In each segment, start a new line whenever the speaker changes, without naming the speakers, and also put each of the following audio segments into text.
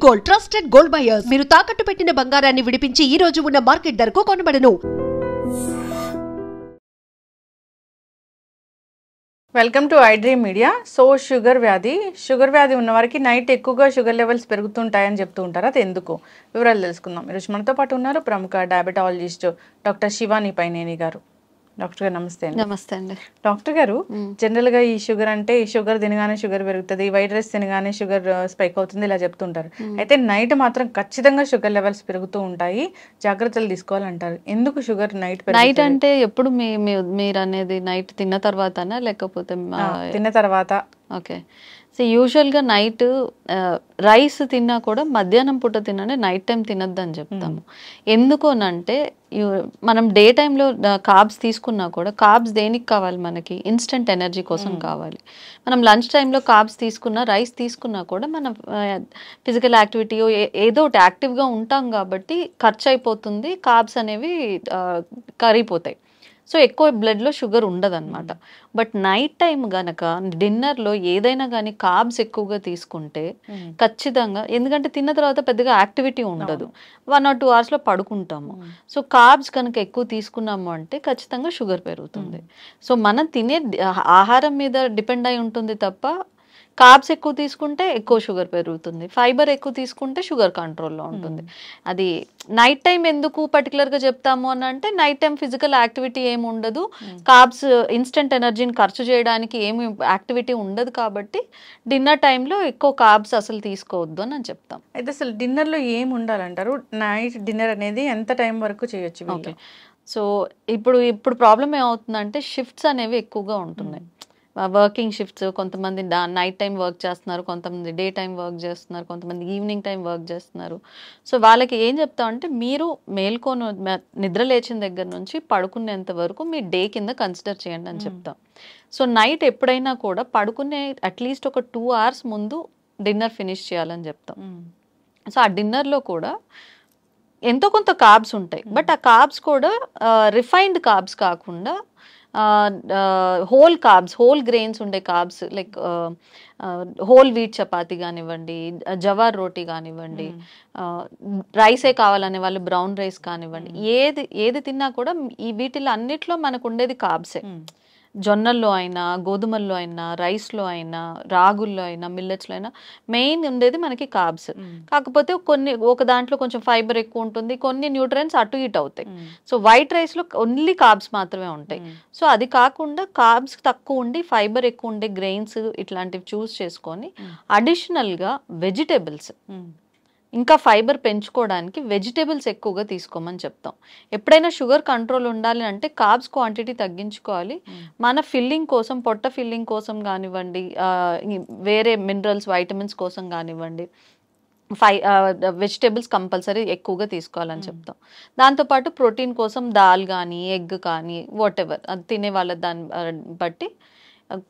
Gold trusted gold buyers మీరు తాకట్టు పెట్టిన బంగారాన్ని విడిపించి ఈ రోజు ఉన్న మార్కెట్ ధరకు కొనబడను.
Welcome to I dream media. So sugar వ్యాధి ఉన్న వారికి నైట్ ఎక్కువగా షుగర్ లెవెల్స్ పెరుగుతుంటాయని చెప్తూ ఉంటారు. అది ఎందుకు వివరాలు తెలుసుకుందాం. ఈరోజు మనతో పాటు ఉన్నారు ప్రముఖ డయాబెటాలజిస్ట్ డాక్టర్ శివాని పైనేని గారు. డాక్టర్ గారు నమస్తే అండి.
నమస్తే అండి.
డాక్టర్ గారు, జనరల్గా ఈ షుగర్ అంటే షుగర్ తినగానే షుగర్ పెరుగుతుంది, వైట్ రైస్ తినగానే షుగర్ స్పైక్ అవుతుంది ఇలా చెప్తుంటారు. అయితే నైట్ మాత్రం ఖచ్చితంగా షుగర్ లెవెల్స్ పెరుగుతూ ఉంటాయి, జాగ్రత్తలు తీసుకోవాలంటారు. ఎందుకు షుగర్ నైట్
అంటే ఎప్పుడు మీరు అనేది నైట్ తిన్న తర్వాతనా లేకపోతే
తిన్న తర్వాత?
ఓకే. సో యూజువల్గా నైట్ రైస్ తిన్నా కూడా మధ్యాహ్నం పూట తిననే నైట్ టైం తినద్దని చెప్తాము. ఎందుకోనంటే మనం డే టైంలో కార్బ్స్ తీసుకున్నా కూడా కార్బ్స్ దేనికి కావాలి, మనకి ఇన్స్టెంట్ ఎనర్జీ కోసం కావాలి. మనం లంచ్ టైంలో కార్బ్స్ తీసుకున్నా రైస్ తీసుకున్నా కూడా మనం ఫిజికల్ యాక్టివిటీ ఏదో ఒకటి యాక్టివ్గా ఉంటాం కాబట్టి ఖర్చు అయిపోతుంది, కార్బ్స్ అనేవి కరిగిపోతాయి. సో ఎక్కువ బ్లడ్లో షుగర్ ఉండదన్నమాట. బట్ నైట్ టైం గనక డిన్నర్లో ఏదైనా కానీ కార్బ్స్ ఎక్కువగా తీసుకుంటే ఖచ్చితంగా, ఎందుకంటే తిన్న తర్వాత పెద్దగా యాక్టివిటీ ఉండదు, 1 or 2 hours పడుకుంటాము. సో కార్బ్స్ కనుక ఎక్కువ తీసుకున్నాము అంటే ఖచ్చితంగా షుగర్ పెరుగుతుంది. సో మనం తినే ఆహారం మీద డిపెండ్ అయి ఉంటుంది తప్ప, కార్బ్స్ ఎక్కువ తీసుకుంటే ఎక్కువ షుగర్ పెరుగుతుంది, ఫైబర్ ఎక్కువ తీసుకుంటే షుగర్ కంట్రోల్లో ఉంటుంది. అది నైట్ టైం ఎందుకు పర్టికులర్గా చెప్తాము అని అంటే, నైట్ టైం ఫిజికల్ యాక్టివిటీ ఏమి ఉండదు, కార్బ్స్ ఇన్స్టెంట్ ఎనర్జీని ఖర్చు చేయడానికి ఏమి యాక్టివిటీ ఉండదు కాబట్టి డిన్నర్ టైంలో ఎక్కువ కార్బ్స్ అసలు తీసుకోవద్దు అని చెప్తాం.
అయితే అసలు డిన్నర్లో ఏమి ఉండాలంటారు? నైట్ డిన్నర్ అనేది ఎంత టైం వరకు చేయొచ్చు?
ఓకే. సో ఇప్పుడు ప్రాబ్లం ఏమవుతుందంటే షిఫ్ట్స్ అనేవి ఎక్కువగా ఉంటున్నాయి, వర్కింగ్ షిఫ్ట్స్. కొంతమంది నైట్ టైం వర్క్ చేస్తున్నారు, కొంతమంది డే టైం వర్క్ చేస్తున్నారు, కొంతమంది ఈవినింగ్ టైం వర్క్ చేస్తున్నారు. సో వాళ్ళకి ఏం చెప్తామంటే, మీరు మేల్కొని నిద్ర లేచిన దగ్గర నుంచి పడుకునేంత వరకు మీ డే కింద కన్సిడర్ చేయండి అని చెప్తాం. సో నైట్ ఎప్పుడైనా కూడా పడుకునే అట్లీస్ట్ ఒక 2 hours ముందు డిన్నర్ ఫినిష్ చేయాలని చెప్తాం. సో ఆ డిన్నర్లో కూడా ఎంతో కొంత కార్బ్స్ ఉంటాయి, బట్ ఆ కార్బ్స్ కూడా రిఫైన్డ్ కార్బ్స్ కాకుండా హోల్ కార్బ్స్, హోల్ గ్రెయిన్స్ ఉండే carbs, like whole wheat chapati కానివ్వండి, జవార్ రోటీ కానివ్వండి, రైసే కావాలనే వాళ్ళు బ్రౌన్ రైస్ కానివ్వండి, ఏది తిన్నా కూడా ఈ వీటిలో అన్నిట్లో మనకు ఉండేది కార్బ్సే. జొన్నల్లో అయినా, గోధుమల్లో అయినా, రైస్లో అయినా, రాగుల్లో అయినా, మిల్లెట్స్లో అయినా మెయిన్ ఉండేది మనకి కార్బ్స్. కాకపోతే ఒక దాంట్లో కొంచెం ఫైబర్ ఎక్కువ ఉంటుంది, కొన్ని న్యూట్రియన్స్ అటు ఇటు అవుతాయి. సో వైట్ రైస్లో ఓన్లీ కార్బ్స్ మాత్రమే ఉంటాయి. సో అది కాకుండా కార్బ్స్ తక్కువ ఉండి ఫైబర్ ఎక్కువ ఉండే గ్రెయిన్స్ ఇట్లాంటివి చూస్ చేసుకొని అడిషనల్గా వెజిటేబుల్స్, ఇంకా ఫైబర్ పెంచుకోవడానికి వెజిటేబుల్స్ ఎక్కువగా తీసుకోమని చెప్తాం. ఎప్పుడైనా షుగర్ కంట్రోల్ ఉండాలి అంటే కార్బ్స్ క్వాంటిటీ తగ్గించుకోవాలి. మన ఫిల్లింగ్ కోసం, పొట్ట ఫిల్లింగ్ కోసం కానివ్వండి, వేరే మినరల్స్, వైటమిన్స్ కోసం కానివ్వండి, వెజిటేబుల్స్ కంపల్సరీ ఎక్కువగా తీసుకోవాలని చెప్తాం. దాంతోపాటు ప్రోటీన్ కోసం దాల్ కానీ, ఎగ్ కానీ, వాట్ ఎవర్ అది తినే వాళ్ళ దాన్ని బట్టి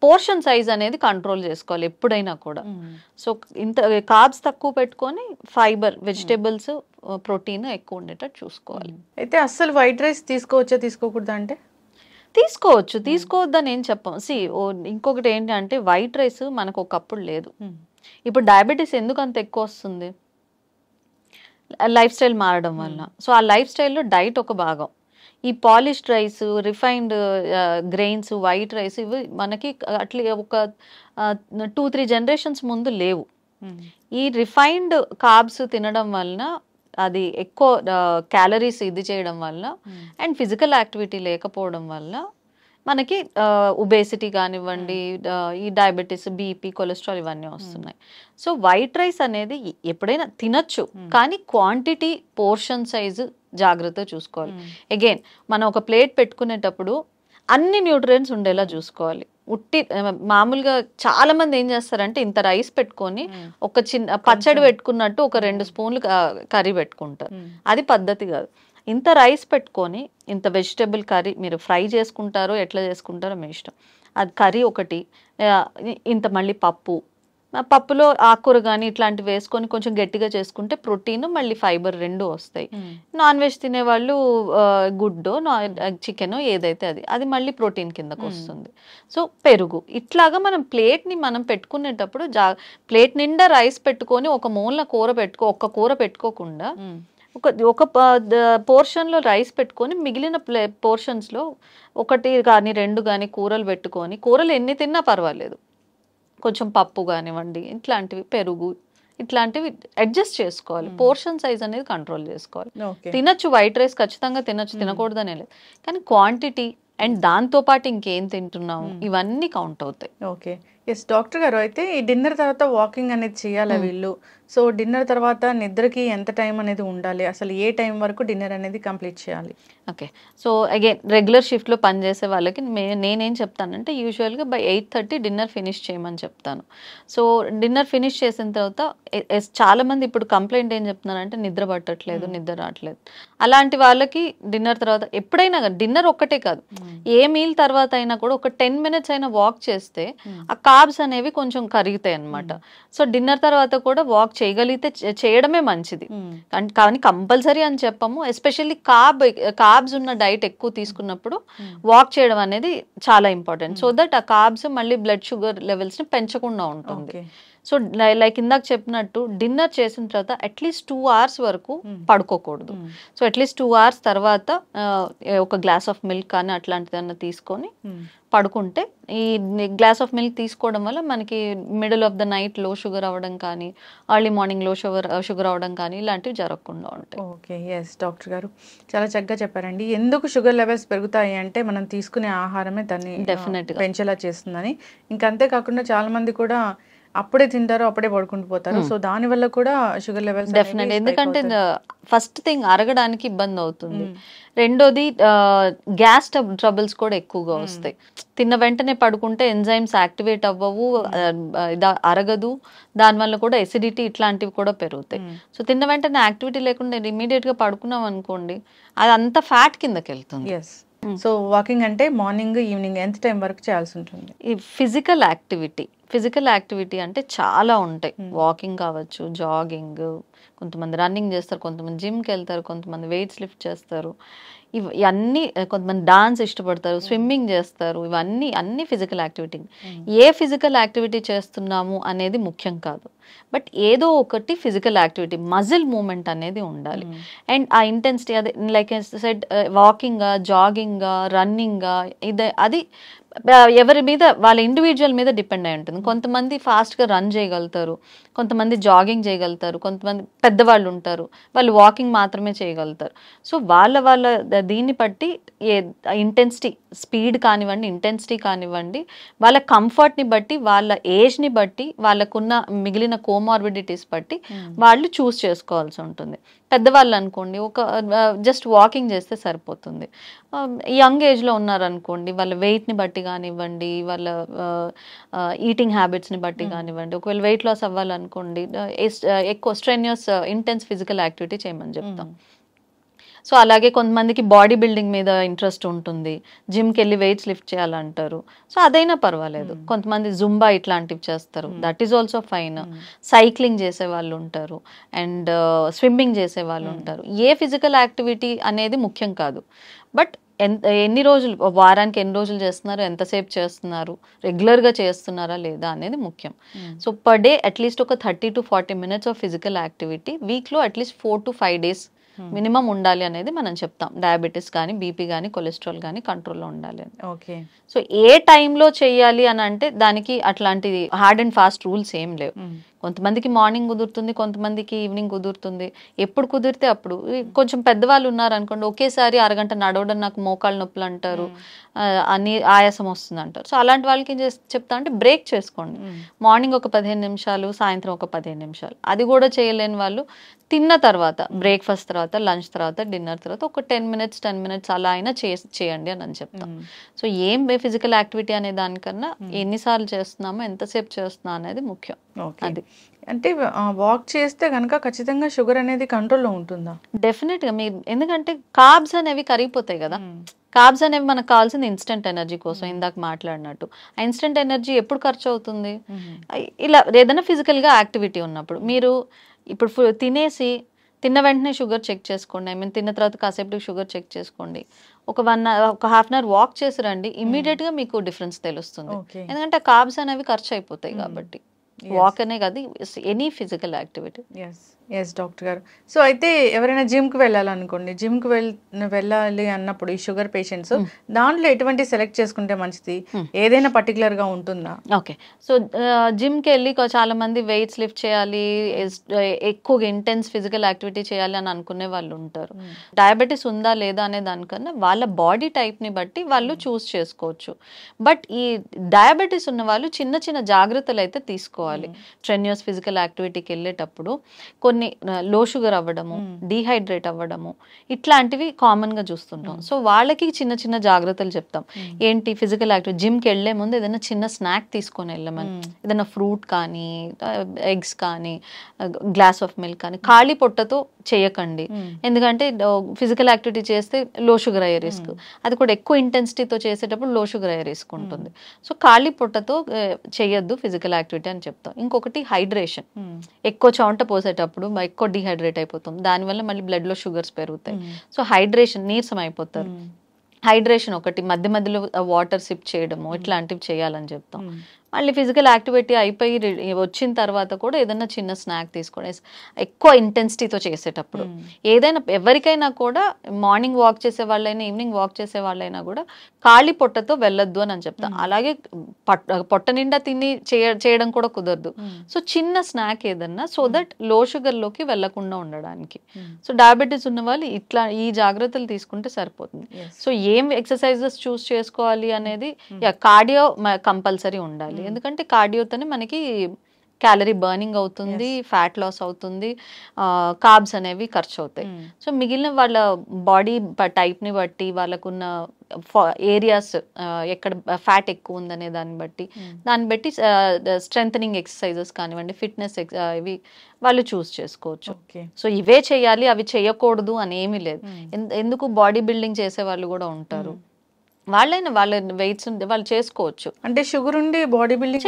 పోర్షన్ సైజ్ అనేది కంట్రోల్ చేసుకోవాలి ఎప్పుడైనా కూడా. సో ఇంత కార్బ్స్ తక్కువ పెట్టుకొని ఫైబర్, వెజిటేబుల్స్, ప్రోటీన్ ఎక్కువ ఉండేటట్టు చూసుకోవాలి.
అయితే అస్సలు వైట్ రైస్ తీసుకోవచ్చా తీసుకోకూడదా అంటే?
తీసుకోవచ్చు, తీసుకోవద్దని ఏం చెప్పాం. ఇంకొకటి ఏంటంటే, వైట్ రైస్ మనకు ఒకప్పుడు లేదు. ఇప్పుడు డయాబెటీస్ ఎందుకు అంత ఎక్కువ వస్తుంది? లైఫ్ స్టైల్ మారడం వల్ల. సో ఆ లైఫ్ స్టైల్లో డైట్ ఒక భాగం. ఈ polished rice, refined grains, white rice ఇవి మనకి అట్లా ఒక 2-3 generations ముందు లేవు. ఈ రిఫైన్డ్ కార్బ్స్ తినడం వలన, అది ఎక్కువ క్యాలరీస్ ఇది చేయడం వల్ల, అండ్ ఫిజికల్ యాక్టివిటీ లేకపోవడం వల్ల మనకి ఒబేసిటీ కానివ్వండి, ఈ డయాబెటీస్, బీపీ, కొలెస్ట్రాల్ ఇవన్నీ వస్తున్నాయి. సో వైట్ రైస్ అనేది ఎప్పుడైనా తినచ్చు, కానీ క్వాంటిటీ, పోర్షన్ సైజు జాగ్రత్తగా చూసుకోవాలి. అగైన్ మనం ఒక ప్లేట్ పెట్టుకునేటప్పుడు అన్ని న్యూట్రియన్స్ ఉండేలా చూసుకోవాలి. మామూలుగా చాలా మంది ఏం చేస్తారంటే, ఇంత రైస్ పెట్టుకొని ఒక చిన్న పచ్చడి పెట్టుకున్నట్టు ఒక 2 స్పూన్లు కర్రీ పెట్టుకుంటారు. అది పద్ధతి కాదు. ఇంత రైస్ పెట్టుకొని ఇంత వెజిటేబుల్ కర్రీ, మీరు ఫ్రై చేసుకుంటారో ఎట్లా చేసుకుంటారో మీ ఇష్టం, అది కర్రీ ఒకటి, ఇంత మళ్ళీ పప్పు, పప్పులో ఆకుకూర కానీ ఇట్లాంటివి వేసుకొని కొంచెం గట్టిగా చేసుకుంటే ప్రోటీన్ మళ్ళీ ఫైబర్ రెండు వస్తాయి. నాన్ వెజ్ తినేవాళ్ళు గుడ్డో చికెన్ ఏదైతే అది మళ్ళీ ప్రోటీన్ కిందకు వస్తుంది. సో పెరుగు ఇట్లాగా మనం ప్లేట్ని మనం పెట్టుకునేటప్పుడు ప్లేట్ నిండా రైస్ పెట్టుకొని ఒక మూలన ఒక్క కూర పెట్టుకోకుండా ఒక పోర్షన్లో రైస్ పెట్టుకొని మిగిలిన పోర్షన్స్లో 1 కానీ 2 కానీ కూరలు పెట్టుకొని, కూరలు ఎన్ని తిన్నా పర్వాలేదు, కొంచెం పప్పు కానివ్వండి, ఇట్లాంటివి పెరుగు ఇట్లాంటివి అడ్జస్ట్ చేసుకోవాలి. పోర్షన్ సైజ్ అనేది కంట్రోల్ చేసుకోవాలి. తినచ్చు, వైట్ రైస్ ఖచ్చితంగా తినచ్చు, తినకూడదనే లేదు, కానీ క్వాంటిటీ అండ్ దాంతోపాటు ఇంకేం తింటున్నాము ఇవన్నీ కౌంట్ అవుతాయి.
ఓకే, ఎస్ డాక్టర్ గారు. అయితే ఈ డిన్నర్ తర్వాత వాకింగ్ అనేది చేయాలా వీళ్ళు? సో డిన్నర్ తర్వాత నిద్రకి ఎంత టైం అనేది ఉండాలి? అసలు ఏ టైం వరకు డిన్నర్ అనేది కంప్లీట్ చేయాలి?
ఓకే, సో అగైన్ రెగ్యులర్ షిఫ్ట్లో పనిచేసే వాళ్ళకి నేనేం చెప్తానంటే యూజువల్గా బై 8:30 డిన్నర్ ఫినిష్ చేయమని చెప్తాను. సో డిన్నర్ ఫినిష్ చేసిన తర్వాత చాలామంది ఇప్పుడు కంప్లైంట్ ఏం చెప్తున్నారంటే నిద్ర పట్టట్లేదు, నిద్ర రావట్లేదు. అలాంటి వాళ్ళకి డిన్నర్ తర్వాత ఎప్పుడైనా డిన్నర్ ఒక్కటే కాదు, ఏ మీల్ తర్వాత అయినా కూడా ఒక 10 minutes అయినా వాక్ చేస్తే ఆ కార్బ్స్ అనేవి కొంచెం కరుగుతాయి అన్నమాట. సో డిన్నర్ తర్వాత కూడా వాక్ చేయగలిగితే చేయడమే మంచిది, కానీ కంపల్సరీ అని చెప్పము. ఎస్పెషల్లీ కార్బ్స్ ఉన్న డైట్ ఎక్కువ తీసుకున్నప్పుడు వాక్ చేయడం అనేది చాలా ఇంపార్టెంట్, సో దట్ ఆ కార్బ్స్ మళ్ళీ బ్లడ్ షుగర్ లెవెల్స్ ని పెంచకుండా ఉంటుంది. సో లైక్ ఇందాక చెప్పినట్టు డిన్నర్ చేసిన తర్వాత అట్లీస్ట్ 2 hours వరకు పడుకోకూడదు. సో అట్లీస్ట్ 2 hours తర్వాత ఒక గ్లాస్ ఆఫ్ మిల్క్ కానీ అట్లాంటిదన్నా తీసుకొని పడుకుంటే, ఈ గ్లాస్ ఆఫ్ మిల్క్ తీసుకోవడం వల్ల మనకి మిడిల్ ఆఫ్ ద నైట్ లో షుగర్ అవ్వడం కానీ, ఎర్లీ మార్నింగ్ లో షుగర్ అవ్వడం కానీ ఇలాంటివి జరగకుండా ఉంటాయి.
ఓకే, ఎస్ డాక్టర్ గారు, చాలా చక్కగా చెప్పారండి. ఎందుకు షుగర్ లెవెల్స్ పెరుగుతాయి అంటే మనం తీసుకునే ఆహారమే దాన్ని డెఫినెట్గా పెంచేలా చేస్తుందని. ఇంకా అంతేకాకుండా చాలా మంది కూడా అప్పుడే తింటారు, అప్పుడే పడుకుంటూ పోతారు. సో దాని వల్ల కూడా షుగర్ లెవెల్స్
డెఫినెట్, ఎందుకంటే ఫస్ట్ థింగ్ అరగడానికి ఇబ్బంది అవుతుంది, రెండోది గ్యాస్ ట్రబుల్స్ కూడా ఎక్కువగా వస్తాయి. తిన్న వెంటనే పడుకుంటే ఎంజైమ్స్ యాక్టివేట్ అవ్వవు, అరగదు, దానివల్ల కూడా ఎసిడిటీ ఇట్లాంటివి కూడా పెరుగుతాయి. సో తిన్న వెంటనే యాక్టివిటీ లేకుండా ఇమీడియట్ గా పడుకున్నాం అనుకోండి, అది అంతా ఫ్యాట్ కిందకి వెళ్తుంది.
సో వాకింగ్ అంటే మార్నింగ్ ఈవినింగ్ ఎంత టైం వరకు చేయాల్సి ఉంటుంది?
ఈ ఫిజికల్ యాక్టివిటీ అంటే చాలా ఉంటాయి. వాకింగ్ కావచ్చు, జాగింగ్, కొంతమంది రన్నింగ్ చేస్తారు, కొంతమంది జిమ్కి వెళ్తారు, కొంతమంది వెయిట్స్ లిఫ్ట్ చేస్తారు, ఇవన్నీ, కొంతమంది డాన్స్ ఇష్టపడతారు, స్విమ్మింగ్ చేస్తారు, అన్ని ఫిజికల్ యాక్టివిటీ. ఏ ఫిజికల్ యాక్టివిటీ చేస్తున్నాము అనేది ముఖ్యం కాదు, బట్ ఏదో ఒకటి ఫిజికల్ యాక్టివిటీ, మజిల్ మూమెంట్ అనేది ఉండాలి. అండ్ ఆ ఇంటెన్సిటీ, అదే like said walking, jogging, running, అది ఎవరి మీద, వాళ్ళ ఇండివిజువల్ మీద డిపెండ్ అయి ఉంటుంది. కొంతమంది ఫాస్ట్గా రన్ చేయగలుగుతారు, కొంతమంది జాగింగ్ చేయగలుగుతారు, కొంతమంది పెద్దవాళ్ళు ఉంటారు వాళ్ళు వాకింగ్ మాత్రమే చేయగలుగుతారు. సో వాళ్ళ దీన్ని బట్టి ఇంటెన్సిటీ, స్పీడ్ కానివ్వండి, ఇంటెన్సిటీ కానివ్వండి, వాళ్ళ కంఫర్ట్ని బట్టి, వాళ్ళ ఏజ్ని బట్టి, వాళ్ళకున్న మిగిలిన కోమార్బిడిటీస్ బట్టి వాళ్ళు చూస్ చేసుకోవాల్సి ఉంటుంది. పెద్దవాళ్ళు అనుకోండి ఒక జస్ట్ వాకింగ్ చేస్తే సరిపోతుంది. యంగ్ ఏజ్లో ఉన్నారనుకోండి వాళ్ళ వెయిట్ని బట్టి కానివ్వండి, వాళ్ళ ఈటింగ్ హ్యాబిట్స్ని బట్టి కానివ్వండి, ఒకవేళ వెయిట్ లాస్ అవ్వాలనుకోండి ఎక్కువ స్ట్రెన్యూస్ ఇంటెన్స్ ఫిజికల్ యాక్టివిటీ చేయమని చెప్తాం. సో అలాగే కొంతమందికి బాడీ బిల్డింగ్ మీద ఇంట్రెస్ట్ ఉంటుంది, జిమ్కి వెళ్ళి వెయిట్స్ లిఫ్ట్ చేయాలంటారు, సో అదైనా పర్వాలేదు. కొంతమంది జుంబా ఇట్లాంటివి చేస్తారు, that is also fine. Cycling చేసే వాళ్ళు ఉంటారు, అండ్ స్విమ్మింగ్ చేసే వాళ్ళు ఉంటారు. ఏ ఫిజికల్ యాక్టివిటీ అనేది ముఖ్యం కాదు, బట్ ఎన్ని రోజులు, వారానికి ఎన్ని రోజులు చేస్తున్నారు, ఎంతసేపు చేస్తున్నారు, రెగ్యులర్గా చేస్తున్నారా లేదా అనేది ముఖ్యం. సో పర్ డే అట్లీస్ట్ ఒక 30 to 40 minutes of physical activity, వీక్లో అట్లీస్ట్ 4 to 5 days మినిమం ఉండాలి అనేది మనం చెప్తాం. డయాబెటీస్ కానీ, బీపీ కానీ, కొలెస్ట్రాల్ కానీ కంట్రోల్లో ఉండాలి అని.
ఓకే,
సో ఏ టైంలో చేయాలి అని అంటే దానికి అట్లాంటి హార్డ్ అండ్ ఫాస్ట్ రూల్స్ ఏం లేవు. కొంతమందికి మార్నింగ్ కుదురుతుంది, కొంతమందికి ఈవినింగ్ కుదురుతుంది, ఎప్పుడు కుదిరితే అప్పుడు. కొంచెం పెద్దవాళ్ళు ఉన్నారు అనుకోండి, ఒకేసారి అరగంట నడవడం నాకు మోకాళ్ళ నొప్పులు అంటారు, అని ఆయాసం వస్తుంది అంటారు. సో అలాంటి వాళ్ళకి ఏం చెప్తా అంటే బ్రేక్ చేసుకోండి, మార్నింగ్ ఒక 15 నిమిషాలు, సాయంత్రం ఒక 15 నిమిషాలు. అది కూడా చేయలేని వాళ్ళు తిన్న తర్వాత, బ్రేక్ఫాస్ట్ తర్వాత, లంచ్ తర్వాత, డిన్నర్ తర్వాత ఒక 10 minutes అలా అయినా చేయండి అని చెప్తాం. సో ఏం ఫిజికల్ యాక్టివిటీ అనే దానికన్నా ఎన్నిసార్లు చేస్తున్నామో, ఎంతసేపు చేస్తున్నా అనేది ముఖ్యం. అది
అంటే వాక్ చేస్తే కనుక ఖచ్చితంగా షుగర్ అనేది కంట్రోల్లో ఉంటుందా?
డెఫినెట్గా. మీరు ఎందుకంటే కార్బ్స్ అనేవి కరిగిపోతాయి కదా, కార్బ్స్ అనేవి మనకు కావాల్సింది ఇన్స్టెంట్ ఎనర్జీ కోసం, ఇందాక మాట్లాడినట్టు. ఆ ఇన్స్టెంట్ ఎనర్జీ ఎప్పుడు ఖర్చు అవుతుంది? ఇలా ఏదైనా ఫిజికల్గా యాక్టివిటీ ఉన్నప్పుడు. మీరు ఇప్పుడు తినేసి తిన్న వెంటనే షుగర్ చెక్ చేసుకోండి, ఐ మీన్ తిన్న తర్వాత కాసేపు షుగర్ చెక్ చేసుకోండి, ఒక హాఫ్ అన్ అవర్ వాక్ చేసి రండి, ఇమ్మీడియట్గా మీకు డిఫరెన్స్ తెలుస్తుంది. ఎందుకంటే కార్బ్స్ అనేవి ఖర్చు అయిపోతాయి కాబట్టి. వాక్ అనే కాదు, any physical activity.
Yes doctor గారు. సో అయితే ఎవరైనా జిమ్కి వెళ్ళాలనుకోండి, జిమ్కి వెళ్ళాలి అన్నప్పుడు ఈ షుగర్ పేషెంట్స్ దాంట్లో ఎటువంటి సెలెక్ట్ చేసుకుంటే మంచిది? ఏదైనా పర్టికులర్గా ఉంటుందా?
ఓకే, సో జిమ్కి వెళ్ళి చాలా మంది వెయిట్స్ లిఫ్ట్ చేయాలి, ఎక్కువగా ఇంటెన్స్ ఫిజికల్ యాక్టివిటీ చేయాలి అని అనుకునే వాళ్ళు ఉంటారు. డయాబెటీస్ ఉందా లేదా అనే దానికన్నా వాళ్ళ బాడీ టైప్ని బట్టి వాళ్ళు చూస్ చేసుకోవచ్చు. బట్ ఈ డయాబెటీస్ ఉన్న వాళ్ళు చిన్న చిన్న జాగ్రత్తలు అయితే తీసుకోవాలి. స్ట్రెన్యూస్ ఫిజికల్ యాక్టివిటీకి వెళ్ళేటప్పుడు కొన్ని లో షుగర్ అవ్వడము, డీహైడ్రేట్ అవ్వడము, ఇట్లాంటివి కామన్ గా చూస్తుంటాం. సో వాళ్ళకి చిన్న చిన్న జాగ్రత్తలు చెప్తాం. ఏంటి ఫిజికల్ యాక్టివిటీ, జిమ్కి వెళ్లే ముందు ఏదైనా చిన్న స్నాక్ తీసుకొని వెళ్ళమని, ఏదైనా ఫ్రూట్ కానీ, ఎగ్స్ కానీ, గ్లాస్ ఆఫ్ మిల్క్ కానీ. ఖాళీ పొట్టతో చేయకండి, ఎందుకంటే ఫిజికల్ యాక్టివిటీ చేస్తే లో షుగర్ అయ్యే రిస్క్, అది కూడా ఎక్కువ ఇంటెన్సిటీతో చేసేటప్పుడు లో షుగర్ అయ్యే రిస్క్ ఉంటుంది. సో ఖాళీ పొట్టతో చేయొద్దు ఫిజికల్ యాక్టివిటీ అని చెప్తాం. ఇంకొకటి హైడ్రేషన్, ఎక్కువ చెమట పోసేటప్పుడు ఎక్కువ డిహైడ్రేట్ అయిపోతాం, దానివల్ల మళ్ళీ బ్లడ్ లో షుగర్స్ పెరుగుతాయి. సో హైడ్రేషన్, నీరసం అయిపోతారు. హైడ్రేషన్ ఒకటి, మధ్య మధ్యలో వాటర్ సిప్ చేయడము, ఇట్లాంటివి చేయాలని చెప్తాం. మళ్ళీ ఫిజికల్ యాక్టివిటీ అయిపోయి వచ్చిన తర్వాత కూడా ఏదైనా చిన్న స్నాక్ తీసుకోండి. ఎక్కువ ఇంటెన్సిటీతో చేసేటప్పుడు ఏదైనా, ఎవరికైనా కూడా మార్నింగ్ వాక్ చేసే వాళ్ళైనా ఈవినింగ్ వాక్ చేసే వాళ్ళైనా కూడా ఖాళీ పొట్టతో వెళ్ళొద్దు అని చెప్తాం. అలాగే పొట్ట నిండా తిని చేయడం కూడా కుదరదు. సో చిన్న స్నాక్ ఏదన్నా, సో దట్ లో షుగర్ లోకి వెళ్లకుండా ఉండడానికి. సో డయాబెటీస్ ఉన్న వాళ్ళు ఇట్లా ఈ జాగ్రత్తలు తీసుకుంటే సరిపోతుంది. సో ఏం ఎక్సర్సైజెస్ చూస్ చేసుకోవాలి అనేది, కార్డియో కంపల్సరీ ఉండాలి. ఎందుకంటే కార్డియోతోనే మనకి క్యాలరీ బర్నింగ్ అవుతుంది, ఫ్యాట్ లాస్ అవుతుంది, కార్బ్స్ అనేవి ఖర్చు అవుతాయి. సో మిగిలిన వాళ్ళ బాడీ టైప్ని బట్టి, వాళ్ళకున్న ఏరియాస్ ఎక్కడ ఫ్యాట్ ఎక్కువ ఉందనే దాన్ని బట్టి స్ట్రెంథనింగ్ ఎక్సర్సైజెస్ కానివ్వండి, ఫిట్నెస్ ఇవి వాళ్ళు చూస్ చేసుకోవచ్చు. సో ఇవే చేయాలి అవి చేయకూడదు అని ఏమీ లేదు. ఎందుకు బాడీ బిల్డింగ్ చేసే వాళ్ళు కూడా ఉంటారు, వాళ్ళైనా వాళ్ళ వెయిట్స్ వాళ్ళు చేసుకోవచ్చు.
అంటే షుగర్ ఉండి బాడీ బిల్డింగ్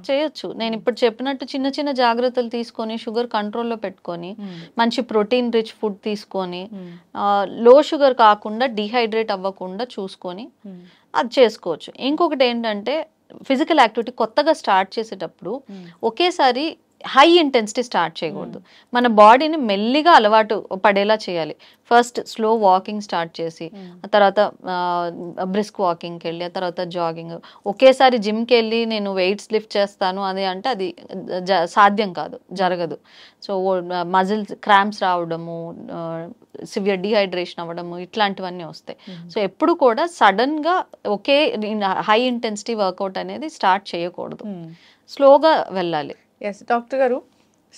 చేయొచ్చు. నేను ఇప్పుడు చెప్పినట్టు చిన్న చిన్న జాగ్రత్తలు తీసుకొని, షుగర్ కంట్రోల్లో పెట్టుకొని, మంచి ప్రోటీన్ రిచ్ ఫుడ్ తీసుకొని, లో షుగర్ కాకుండా డీహైడ్రేట్ అవ్వకుండా చూసుకొని అది చేసుకోవచ్చు. ఇంకొకటి ఏంటంటే, ఫిజికల్ యాక్టివిటీ కొత్తగా స్టార్ట్ చేసేటప్పుడు ఒకేసారి హై ఇంటెన్సిటీ స్టార్ట్ చేయకూడదు. మన బాడీని మెల్లిగా అలవాటు పడేలా చేయాలి. ఫస్ట్ స్లో వాకింగ్ స్టార్ట్ చేసి, ఆ తర్వాత బ్రిస్క్ వాకింగ్కి వెళ్ళి, ఆ తర్వాత జాగింగ్. ఒకేసారి జిమ్కి వెళ్ళి నేను వెయిట్స్ లిఫ్ట్ చేస్తాను అది అంటే అది సాధ్యం కాదు, జరగదు. సో మజిల్స్ క్రాంప్స్ రావడము, సివియర్ డిహైడ్రేషన్ అవ్వడము, ఇట్లాంటివన్నీ వస్తాయి. సో ఎప్పుడు కూడా సడన్గా ఒకే హై ఇంటెన్సిటీ వర్కౌట్ అనేది స్టార్ట్ చేయకూడదు, స్లోగా వెళ్ళాలి.
ఎస్ డాక్టర్ గారు,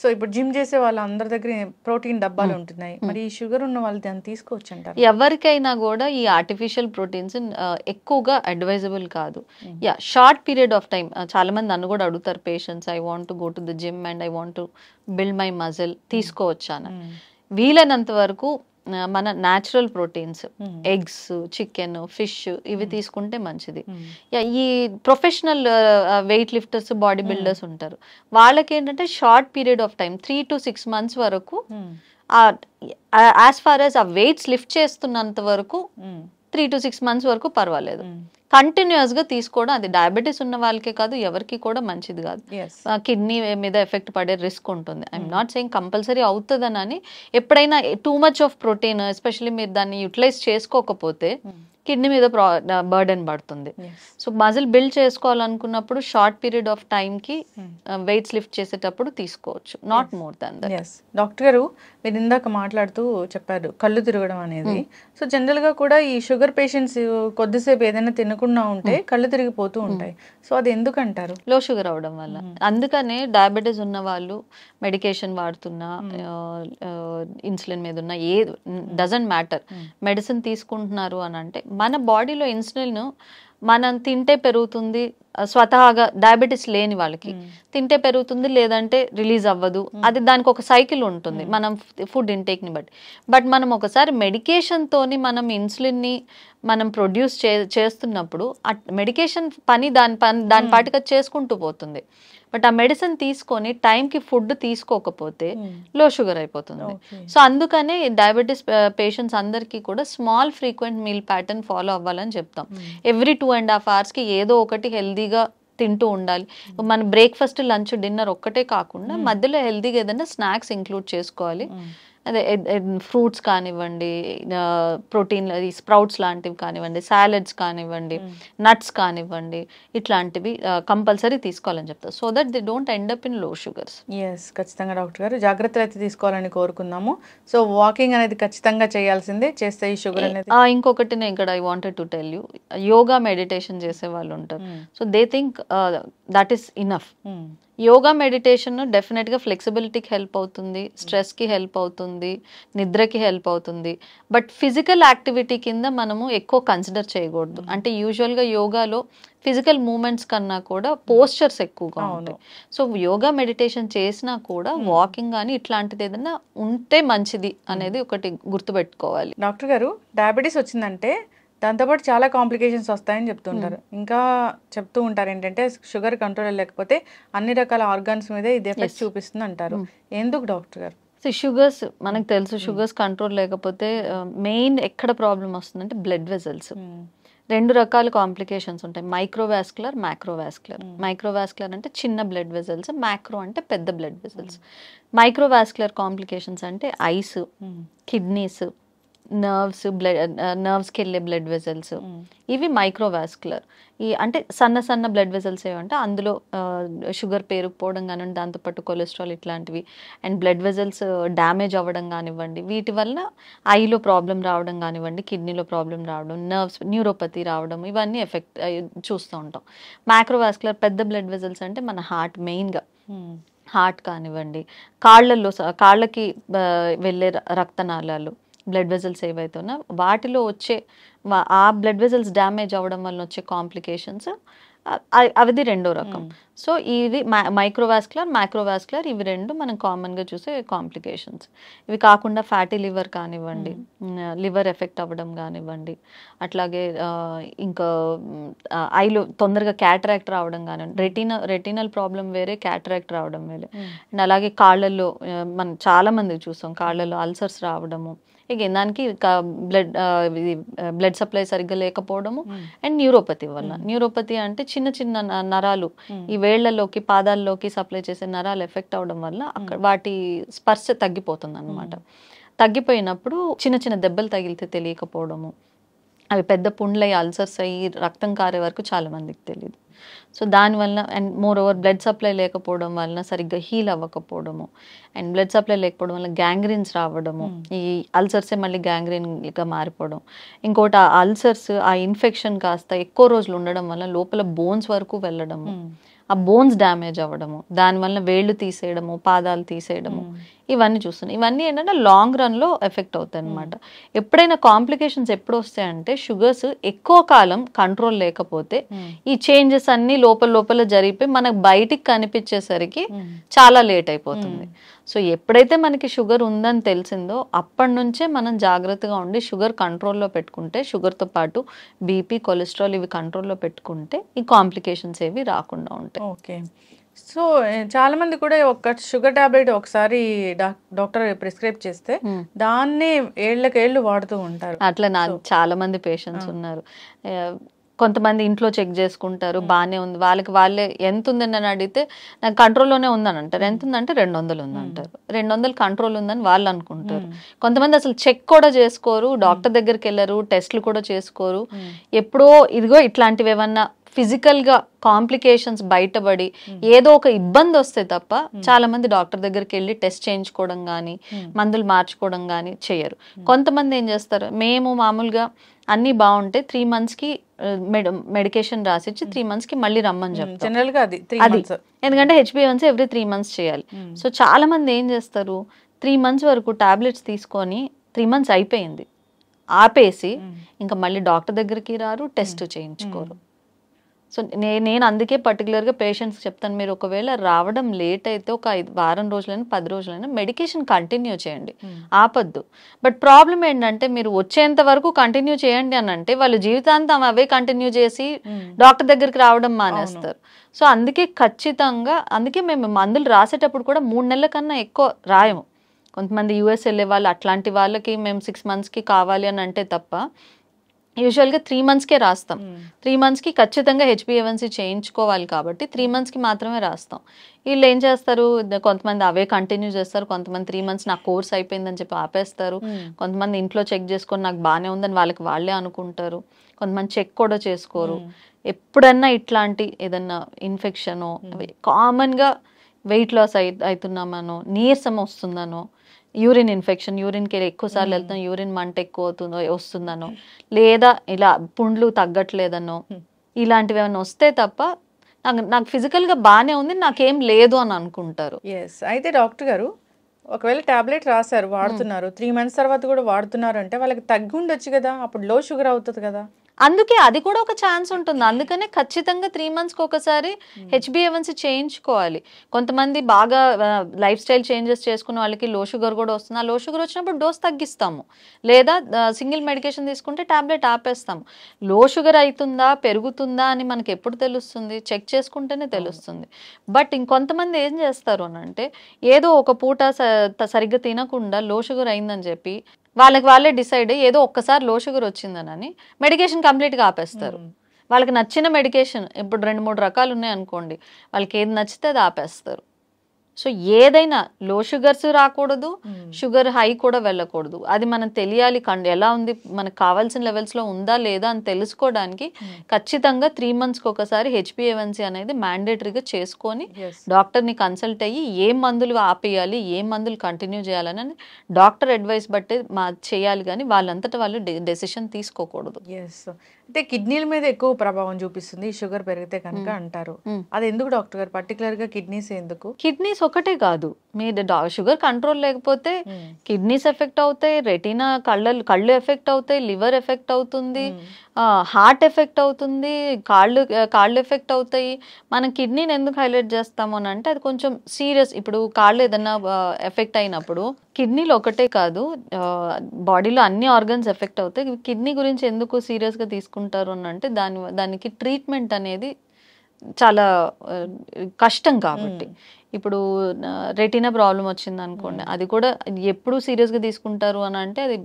సో ఇప్పుడు జిమ్ చేసే వాళ్ళందరి దగ్గర ప్రోటీన్ డబ్బాలు ఉంటున్నాయి, మరి ఈ షుగర్ ఉన్న వాళ్ళు దాన్ని తీసుకోవచ్చు అంటారు?
ఎవరికైనా కూడా ఈ ఆర్టిఫిషియల్ ప్రోటీన్స్ ఎక్కువగా అడ్వైజబుల్ కాదు. షార్ట్ పీరియడ్ ఆఫ్ టైం, చాలా మంది నన్ను కూడా అడుగుతారు patients, I want to go to the gym and I want to build my muscle, తీసుకోవచ్చా అని. వీలైనంత వరకు మన natural proteins, eggs, chicken, fish ఇవి తీసుకుంటే మంచిది. ఈ professional wait lifters, body builders ఉంటారు, వాళ్ళకి ఏంటంటే short period of time 3 to 6 months వరకు, యాజ్ ఫార్ యాజ్ ఆ వెయిట్స్ లిఫ్ట్ చేస్తున్నంత వరకు 3 to 6 months వరకు పర్వాలేదు. కంటిన్యూస్ గా తీసుకోవడం అది డయాబెటీస్ ఉన్న వాళ్ళకే కాదు, ఎవరికి కూడా మంచిది కాదు. కిడ్నీ మీద ఎఫెక్ట్ పడే రిస్క్ ఉంటుంది. ఐఎమ్ నాట్ సెయింగ్ కంపల్సరీ అవుతుందని. ఎప్పుడైనా too much of protein, especially మీరు దాన్ని యూటిలైజ్ చేసుకోకపోతే కిడ్నీ మీద బర్డెన్ పడుతుంది. సో మజిల్ బిల్డ్ చేసుకోవాలనుకున్నప్పుడు షార్ట్ పీరియడ్ ఆఫ్ టైంకి వెయిట్స్ లిఫ్ట్ చేసేటప్పుడు తీసుకోవచ్చు, not more than that.
Doctor గారు, మీరు ఇందాక మాట్లాడుతూ చెప్పారు కళ్ళు తిరగడం అనేది. సో జనరల్ గా కూడా ఈ షుగర్ పేషెంట్స్ కొద్దిసేపు ఏదైనా తినకుండా ఉంటే కళ్ళు తిరిగిపోతూ ఉంటాయి. సో అది ఎందుకంటారు?
లో షుగర్ అవడం వల్ల. అందుకనే డయాబెటీస్ ఉన్న వాళ్ళు మెడికేషన్ వాడుతున్నా, ఇన్సులిన్ మీద ఉన్న, డజంట్ మ్యాటర్, మెడిసిన్ తీసుకుంటున్నారు అని అంటే మన బాడీలో ఇన్సులిన్ మనం తింటే పెరుగుతుంది, స్వతహాగా డయాబెటీస్ లేని వాళ్ళకి తింటే పెరుగుతుంది, లేదంటే రిలీజ్ అవ్వదు. అది దానికి ఒక సైకిల్ ఉంటుంది మనం ఫుడ్ ఇంటేక్ ని బట్టి. బట్ మనం ఒకసారి మెడికేషన్ తోని మనం ఇన్సులిన్ ని మనం ప్రొడ్యూస్ చేస్తున్నప్పుడు ఆ మెడికేషన్ పని దాని పాటిగా చేసుకుంటూ పోతుంది. బట్ ఆ మెడిసిన్ తీసుకొని టైంకి ఫుడ్ తీసుకోకపోతే లో షుగర్ అయిపోతుంది. సో అందుకనే డయాబెటీస్ పేషెంట్స్ అందరికీ కూడా small frequent meal pattern follow అవ్వాలని చెప్తాం. ఎవ్రీ 2.5 hours కి ఏదో ఒకటి హెల్దీగా తింటూ ఉండాలి. మన బ్రేక్ఫాస్ట్, లంచ్, డిన్నర్ ఒక్కటే కాకుండా మధ్యలో హెల్దీగా ఏదైనా స్నాక్స్ ఇంక్లూడ్ చేసుకోవాలి. అదే ఫ్రూట్స్ కానివ్వండి, ప్రోటీన్ స్ప్రౌట్స్ లాంటివి కానివ్వండి, సాలెడ్స్ కానివ్వండి, నట్స్ కానివ్వండి, ఇట్లాంటివి కంపల్సరీ తీసుకోవాలని చెప్తారు. So that they don't end up in low sugars.
Yes, ఖచ్చితంగా డాక్టర్ గారు జాగ్రత్తలు అయితే తీసుకోవాలని కోరుకుందాము. సో వాకింగ్ అనేది ఖచ్చితంగా చేయాల్సిందే, చేస్తే ఈ షుగర్ అనేది.
ఇంకొకటి నేను ఇక్కడ I wanted to tell you, yoga meditation చేసే వాళ్ళు ఉంటారు. So they think that is enough. Yoga meditation డెఫినెట్గా ఫ్లెక్సిబిలిటీకి హెల్ప్ అవుతుంది, స్ట్రెస్కి హెల్ప్ అవుతుంది, నిద్రకి హెల్ప్ అవుతుంది. బట్ ఫిజికల్ యాక్టివిటీ కింద మనము ఎక్కువ కన్సిడర్ చేయకూడదు. అంటే యూజువల్గా యోగాలో ఫిజికల్ మూమెంట్స్ కన్నా కూడా పోస్చర్స్ ఎక్కువగా ఉంటాయి. సో యోగా మెడిటేషన్ చేసినా కూడా వాకింగ్ కానీ ఇట్లాంటిది ఏదైనా ఉంటే మంచిది అనేది ఒకటి గుర్తుపెట్టుకోవాలి.
డాక్టర్ గారు, డయాబెటీస్ వచ్చిందంటే దాంతోపాటు చాలా కాంప్లికేషన్స్ వస్తాయని చెప్తుంటారు. ఇంకా చెప్తూ ఉంటారు ఏంటంటే షుగర్ కంట్రోల్ లేకపోతే అన్ని రకాల ఆర్గాన్స్ మీద ఇది ఎఫెక్ట్ చూపిస్తుంది అంటారు. ఎందుకు డాక్టర్ గారు?
షుగర్స్ మనకు తెలుసు, షుగర్స్ కంట్రోల్ లేకపోతే మెయిన్ ఎక్కడ ప్రాబ్లం వస్తుందంటే బ్లడ్ వెజల్స్. 2 రకాల కాంప్లికేషన్స్ ఉంటాయి, మైక్రోవాస్కులర్, మ్యాక్రోవాస్కులర్. మైక్రోవాస్కులర్ అంటే చిన్న బ్లడ్ వెజల్స్, మ్యాక్రో అంటే పెద్ద బ్లడ్ వెజల్స్. మైక్రోవాస్కులర్ కాంప్లికేషన్స్ అంటే ఐస్, కిడ్నీస్, నర్వ్స్కి వెళ్ళే బ్లడ్ వెజల్స్, ఇవి మైక్రోవాస్కులర్. అంటే సన్న బ్లడ్ వెజల్స్ ఏమంటే అందులో షుగర్ పేరుకుపోవడం కానివ్వండి, దాంతోపాటు కొలెస్ట్రాల్ ఇట్లాంటివి, అండ్ బ్లడ్ వెజల్స్ డ్యామేజ్ అవ్వడం కానివ్వండి, వీటి వల్ల ఐలో ప్రాబ్లం రావడం కానివ్వండి, కిడ్నీలో ప్రాబ్లం రావడం, న్యూరోపతి రావడం, ఇవన్నీ ఎఫెక్ట్ చూస్తూ ఉంటాం. మైక్రోవాస్కులర్ పెద్ద బ్లడ్ వెజల్స్ అంటే మన హార్ట్, మెయిన్గా హార్ట్ కానివ్వండి, కాళ్ళకి వెళ్ళే రక్తనాళాలు, బ్లడ్ వెజల్స్ ఏవైతే ఉన్నా వాటిలో వచ్చే ఆ బ్లడ్ వెజల్స్ డ్యామేజ్ అవ్వడం వల్ల వచ్చే కాంప్లికేషన్స్, అది 2వ రకం. సో ఇది మైక్రోవాస్కులర్, మ్యాక్రోవాస్కులర్, ఇవి 2 మనం కామన్గా చూసే కాంప్లికేషన్స్. ఇవి కాకుండా ఫ్యాటీ లివర్ కానివ్వండి, లివర్ ఎఫెక్ట్ అవ్వడం కానివ్వండి, అట్లాగే ఇంకా ఐలో తొందరగా క్యాటరాక్ట్ రావడం కానివ్వండి, రెటినల్ ప్రాబ్లం వేరే, క్యాటరాక్ట్ రావడం వేరే. అండ్ అలాగే కాళ్ళల్లో మనం చాలా మందికి చూస్తాం కాళ్ళల్లో అల్సర్స్ రావడము, దానికి బ్లడ్ సప్లై సరిగ్గా లేకపోవడము, అండ్ న్యూరోపతి వల్ల. న్యూరోపతి అంటే చిన్న నరాలు ఈ వేళ్లలోకి, పాదాల్లోకి సప్లై చేసే నరాలు ఎఫెక్ట్ అవడం వల్ల అక్కడ వాటి స్పర్శ తగ్గిపోతుంది అన్నమాట. తగ్గిపోయినప్పుడు చిన్న దెబ్బలు తగిలితే తెలియకపోవడము, అవి పెద్ద పుండ్లై అల్సర్స్ అయ్యి రక్తం కారే వరకు చాలా మందికి తెలియదు. సో దానివల్ల, and more over blood supply లేకపోవడం వలన సరిగ్గా హీల్ అవ్వకపోవడము, అండ్ బ్లడ్ సప్లై లేకపోవడం వల్ల గ్యాంగ్రీన్స్ రావడము, ఈ అల్సర్సే మళ్ళీ గ్యాంగ్రీన్గా మారిపోవడం. ఇంకోటి ఆ అల్సర్స్, ఆ ఇన్ఫెక్షన్ కాస్త ఎక్కువ రోజులు ఉండడం వల్ల లోపల బోన్స్ వరకు వెళ్ళడము, ఆ బోన్స్ డ్యామేజ్ అవ్వడము, దానివల్ల వేళ్ళు తీసేయడము, పాదాలు తీసేయడము, ఇవన్నీ చూస్తున్నాయి. ఇవన్నీ ఏంటంటే లాంగ్ రన్లో ఎఫెక్ట్ అవుతాయి అనమాట. ఎప్పుడైనా కాంప్లికేషన్స్ ఎప్పుడు వస్తాయంటే షుగర్స్ ఎక్కువ కాలం కంట్రోల్ లేకపోతే ఈ చేంజెస్ అన్ని లోపల జరిగిపోయి మనకు బయటికి కనిపించేసరికి చాలా లేట్ అయిపోతుంది. సో ఎప్పుడైతే మనకి షుగర్ ఉందని తెలిసిందో అప్పటి నుంచే మనం జాగ్రత్తగా ఉండి షుగర్ కంట్రోల్లో పెట్టుకుంటే, షుగర్తో పాటు బీపీ, కొలెస్ట్రాల్ ఇవి కంట్రోల్లో పెట్టుకుంటే ఈ కాంప్లికేషన్స్ ఏవి రాకుండా ఉంటాయి.
ఓకే. సో చాలా మంది కూడా ఒక షుగర్ టాబ్లెట్ ఒకసారి డాక్టర్ ప్రిస్క్రైబ్ చేస్తే దాన్ని ఏళ్ళకేళ్ళు వాడుతూ ఉంటారు.
అట్లా నాకు చాలా మంది పేషెంట్స్ ఉన్నారు. కొంతమంది ఇంట్లో చెక్ చేసుకుంటారు, బాగానే ఉంది, వాళ్ళే ఎంత ఉందని అని అడిగితే నాకు కంట్రోల్లోనే ఉందని అంటారు. ఎంత ఉందంటే 200 ఉందంటారు. 200 కంట్రోల్ ఉందని వాళ్ళు అనుకుంటారు. కొంతమంది అసలు చెక్ కూడా చేసుకోరు, డాక్టర్ దగ్గరికి వెళ్ళరు, టెస్ట్లు కూడా చేసుకోరు. ఎప్పుడో ఇదిగో ఇట్లాంటివి ఏమన్నా ఫిజికల్గా కాంప్లికేషన్స్ బయటపడి ఏదో ఒక ఇబ్బంది వస్తే తప్ప చాలా మంది డాక్టర్ దగ్గరికి వెళ్ళి టెస్ట్ చేయించుకోవడం కానీ, మందులు మార్చుకోవడం కానీ చేయరు. కొంతమంది ఏం చేస్తారు, మేము మామూలుగా అన్నీ బాగుంటే 3 monthsకి మెడికేషన్ రాసిచ్చి 3 monthsకి మళ్ళీ రమ్మని చెప్తాం. అది ఎందుకంటే HbA1c ఎవ్రీ 3 months చేయాలి. సో చాలా మంది ఏం చేస్తారు, 3 months వరకు టాబ్లెట్స్ తీసుకొని 3 months అయిపోయింది ఆపేసి ఇంకా మళ్ళీ డాక్టర్ దగ్గరికి రారు, టెస్ట్ చేయించుకోరు. సో నేను అందుకే పర్టికులర్గా పేషెంట్స్ చెప్తాను, మీరు ఒకవేళ రావడం లేట్ అయితే ఒక 5 వారం రోజులైనా 10 రోజులైనా మెడికేషన్ కంటిన్యూ చేయండి, ఆపద్దు. బట్ ప్రాబ్లం ఏంటంటే మీరు వచ్చేంత వరకు కంటిన్యూ చేయండి అని అంటే వాళ్ళు జీవితాంతం అవే కంటిన్యూ చేసి డాక్టర్ దగ్గరికి రావడం మానేస్తారు. సో అందుకే ఖచ్చితంగా, అందుకే మేము మందులు రాసేటప్పుడు కూడా 3 నెలల కన్నా ఎక్కువ రాయము. కొంతమంది యూఎస్ వెళ్ళే వాళ్ళు అట్లాంటి వాళ్ళకి మేము 6 monthsకి కావాలి అని అంటే తప్ప యూజువల్గా 3 monthsకే రాస్తాం. 3 monthsకి ఖచ్చితంగా హెచ్బిఏవన్సీ చేయించుకోవాలి కాబట్టి 3 monthsకి మాత్రమే రాస్తాం. వీళ్ళు ఏం చేస్తారు, కొంతమంది అవే కంటిన్యూ చేస్తారు, కొంతమంది 3 months నాకు కోర్స్ అయిపోయిందని చెప్పి ఆపేస్తారు, కొంతమంది ఇంట్లో చెక్ చేసుకొని నాకు బాగానే ఉందని వాళ్ళే అనుకుంటారు, కొంతమంది చెక్ కూడా చేసుకోరు. ఎప్పుడన్నా ఇట్లాంటి ఏదన్నా ఇన్ఫెక్షను, కామన్గా వెయిట్ లాస్ అవుతున్నామనో, నీరసం వస్తుందనో, యూరిన్ ఇన్ఫెక్షన్, యూరిన్కి ఎక్కువసార్లు వెళ్తాం, యూరిన్ మంట ఎక్కువ వస్తుందనో, లేదా ఇలా పుండ్లు తగ్గట్లేదనో, ఇలాంటివి ఏమైనా వస్తే తప్ప నాకు ఫిజికల్గా బాగానే ఉంది, నాకేం లేదు అని అనుకుంటారు.
అయితే డాక్టర్ గారు ఒకవేళ టాబ్లెట్ రాశారు, వాడుతున్నారు, 3 months తర్వాత కూడా వాడుతున్నారు అంటే వాళ్ళకి తగ్గి ఉండొచ్చు కదా, అప్పుడు లో షుగర్ అవుతుంది కదా.
అందుకే అది కూడా ఒక ఛాన్స్ ఉంటుంది. అందుకనే ఖచ్చితంగా 3 monthsకి ఒకసారి హెచ్బిఏవన్సీ చేయించుకోవాలి. కొంతమంది బాగా లైఫ్ స్టైల్ చేంజెస్ చేసుకున్న వాళ్ళకి లో షుగర్ కూడా వస్తుంది. ఆ లో షుగర్ వచ్చినప్పుడు డోస్ తగ్గిస్తాము, లేదా సింగిల్ మెడికేషన్ తీసుకుంటే టాబ్లెట్ ఆపేస్తాము. లో షుగర్ అవుతుందా పెరుగుతుందా అని మనకి ఎప్పుడు తెలుస్తుంది, చెక్ చేసుకుంటేనే తెలుస్తుంది. బట్ ఇంకొంతమంది ఏం చేస్తారు అని అంటే ఏదో ఒక పూట సరిగ్గా తినకుండా లో షుగర్ అయిందని చెప్పి వాళ్ళే డిసైడ్ అయ్యి ఏదో ఒక్కసారి లో షుగర్ వచ్చిందని మెడికేషన్ కంప్లీట్గా ఆపేస్తారు. వాళ్ళకి నచ్చిన మెడికేషన్ ఇప్పుడు 2-3 రకాలు ఉన్నాయి అనుకోండి, వాళ్ళకి ఏది నచ్చితే అది ఆపేస్తారు. సో ఏదైనా లో షుగర్స్ రాకూడదు, షుగర్ హై కూడా వెళ్ళకూడదు. అది మనం తెలియాలి, ఎలా ఉంది, మనకు కావాల్సిన లెవెల్స్లో ఉందా లేదా అని తెలుసుకోవడానికి ఖచ్చితంగా 3 monthsకి ఒకసారి హెచ్బిఏవన్సీ అనేది మ్యాండేటరీగా చేసుకొని డాక్టర్ని కన్సల్ట్ అయ్యి ఏ మందులు ఆపేయాలి, ఏ మందులు కంటిన్యూ చేయాలని డాక్టర్ అడ్వైస్ బట్టి చేయాలి, కానీ వాళ్ళంతటా వాళ్ళు డెసిషన్ తీసుకోకూడదు.
అంటే కిడ్నీల మీద ఎక్కువ ప్రభావం చూపిస్తుంది షుగర్ పెరిగితే కనుక అంటారు. అది ఎందుకు డాక్టర్ గారు, పర్టికులర్ గా కిడ్నీస్ ఎందుకు?
కిడ్నీస్ ఒకటే కాదు, మీరు షుగర్ కంట్రోల్ లేకపోతే కిడ్నీస్ ఎఫెక్ట్ అవుతాయి, రెటీనా కళ్ళు ఎఫెక్ట్ అవుతాయి, లివర్ ఎఫెక్ట్ అవుతుంది, హార్ట్ ఎఫెక్ట్ అవుతుంది, కాళ్ళు ఎఫెక్ట్ అవుతాయి. మనం కిడ్నీని ఎందుకు హైలైట్ చేస్తాము అని అంటే అది కొంచెం సీరియస్. ఇప్పుడు కాళ్ళు ఏదన్నా ఎఫెక్ట్ అయినప్పుడు కిడ్నీలో ఒకటే కాదు, బాడీలో అన్ని ఆర్గన్స్ ఎఫెక్ట్ అవుతాయి. కిడ్నీ గురించి ఎందుకు సీరియస్గా తీసుకుంటారు అని అంటే దానికి ట్రీట్మెంట్ అనేది చాలా కష్టం కాబట్టి. ఇప్పుడు రెటీనా ప్రాబ్లం వచ్చింది అనుకోండి, అది కూడా ఎప్పుడు సీరియస్గా తీసుకుంటారు అని అంటే అది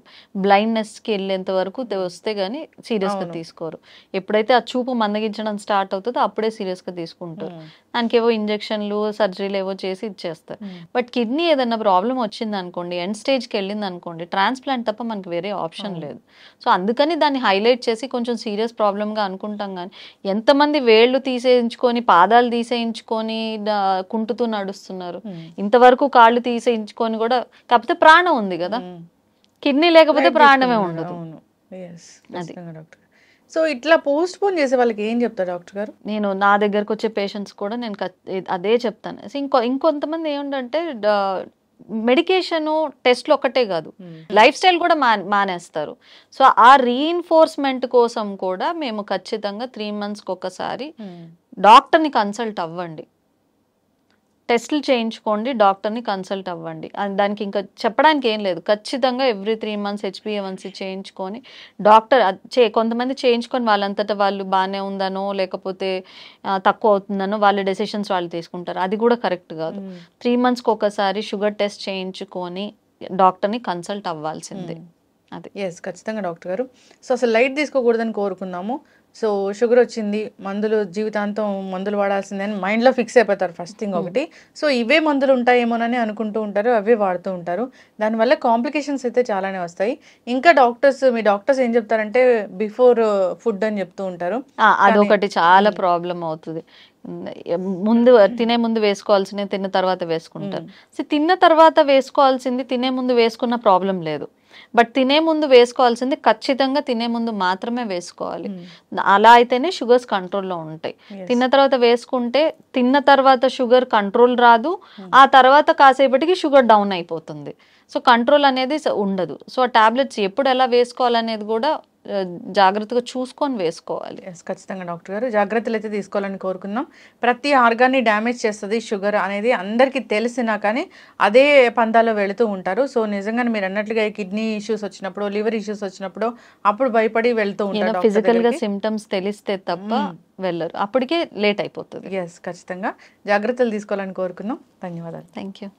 బ్లైండ్నెస్కి వెళ్ళేంత వరకు వస్తే కానీ సీరియస్గా తీసుకోరు. ఎప్పుడైతే ఆ చూపు మందగించడం స్టార్ట్ అవుతుందో అప్పుడే సీరియస్గా తీసుకుంటారు. దానికి ఏవో ఇంజక్షన్లు, సర్జరీలు ఏవో చేసి ఇచ్చేస్తారు. బట్ కిడ్నీ ఏదైనా ప్రాబ్లం వచ్చింది అనుకోండి, ఎండ్ స్టేజ్కి వెళ్ళింది అనుకోండి, ట్రాన్స్ప్లాంట్ తప్ప మనకి వేరే ఆప్షన్ లేదు. సో అందుకని దాన్ని హైలైట్ చేసి కొంచెం సీరియస్ ప్రాబ్లంగా అనుకుంటాం. కానీ ఎంతమంది వేళ్ళు తీసేయించుకొని, పాదాలు తీసేయించుకొని కుంటుతూ నడుస్తున్నారు, ఇంతవరకు కాళ్ళు తీసేయించుకొని కూడా, కాకపోతే ప్రాణం ఉంది కదా, కిడ్నీ లేకపోతే ప్రాణమే ఉండదు. అది.
సో ఇట్లా పోస్ట్ పోన్ చేసే వాళ్ళకి ఏం చెప్తారు డాక్టర్ గారు?
నేను నా దగ్గరకు వచ్చే పేషెంట్స్ కూడా నేను అదే చెప్తాను. ఇంకొంతమంది ఏమిటంటే మెడికేషను టెస్ట్లు ఒకటే కాదు, లైఫ్ స్టైల్ కూడా మానేస్తారు. సో ఆ రీఇన్ఫోర్స్మెంట్ కోసం కూడా మేము ఖచ్చితంగా 3 monthsకి ఒకసారి డాక్టర్ని కన్సల్ట్ అవ్వండి, టెస్టులు చేయించుకోండి, డాక్టర్ని కన్సల్ట్ అవ్వండి. దానికి ఇంకా చెప్పడానికి ఏం లేదు. ఖచ్చితంగా ఎవ్రీ 3 months హెచ్బిఏవన్సీ చేయించుకొని డాక్టర్ కొంతమంది చేయించుకొని వాళ్ళంతటా వాళ్ళు బాగానే ఉందనో లేకపోతే తక్కువ అవుతుందనో వాళ్ళ డెసిషన్స్ వాళ్ళు తీసుకుంటారు. అది కూడా కరెక్ట్ కాదు. 3 monthsకి ఒకసారి షుగర్ టెస్ట్ చేయించుకొని డాక్టర్ని కన్సల్ట్ అవ్వాల్సిందే. అది
ఖచ్చితంగా డాక్టర్ గారు. సో అసలు లైట్ తీసుకోకూడదని కోరుకున్నాము. సో షుగర్ వచ్చింది, మందులు జీవితాంతం మందులు వాడాల్సిందే అని మైండ్లో ఫిక్స్ అయిపోతారు ఫస్ట్ థింగ్ ఒకటి. సో ఇవే మందులు ఉంటాయేమోనని అనుకుంటూ ఉంటారు, అవే వాడుతూ ఉంటారు. దానివల్ల కాంప్లికేషన్స్ అయితే చాలానే వస్తాయి. ఇంకా మీ డాక్టర్స్ ఏం చెప్తారంటే బిఫోర్ ఫుడ్ అని చెప్తూ ఉంటారు.
అదొకటి చాలా ప్రాబ్లం అవుతుంది. తినే ముందు వేసుకోవాల్సింది తిన్న తర్వాత వేసుకుంటారు. తిన్న తర్వాత వేసుకోవాల్సింది తినే ముందు వేసుకున్న ప్రాబ్లం లేదు. బట్ తినే ముందు వేసుకోవాల్సింది ఖచ్చితంగా తినే ముందు మాత్రమే వేసుకోవాలి. అలా అయితేనే షుగర్స్ కంట్రోల్లో ఉంటాయి. తిన్న తర్వాత వేసుకుంటే తిన్న తర్వాత షుగర్ కంట్రోల్ రాదు, ఆ తర్వాత కాసేపటికి షుగర్ డౌన్ అయిపోతుంది. సో కంట్రోల్ అనేది ఉండదు. సో ఆ టాబ్లెట్స్ ఎప్పుడు ఎలా వేసుకోవాలనేది కూడా జాగ్రత్తగా చూసుకొని వేసుకోవాలి.
ఎస్, ఖచ్చితంగా డాక్టర్ గారు జాగ్రత్తలు అయితే తీసుకోవాలని కోరుకుందాం. ప్రతి ఆర్గాన్ని డ్యామేజ్ చేస్తుంది షుగర్ అనేది అందరికీ తెలిసినా కానీ అదే పందాలో వెళుతూ ఉంటారు. సో నిజంగానే మీరు అన్నట్లుగా కిడ్నీ ఇష్యూస్ వచ్చినప్పుడు, లివర్ ఇష్యూస్ వచ్చినప్పుడు అప్పుడు భయపడి వెళ్తూ ఉంటారు.
ఫిజికల్ గా సిమ్టమ్స్ తెలిస్తే తప్ప వెళ్ళరు, అప్పటికే లేట్ అయిపోతుంది.
ఎస్, ఖచ్చితంగా జాగ్రత్తలు తీసుకోవాలని కోరుకుందాం. ధన్యవాదాలు.
Thank you.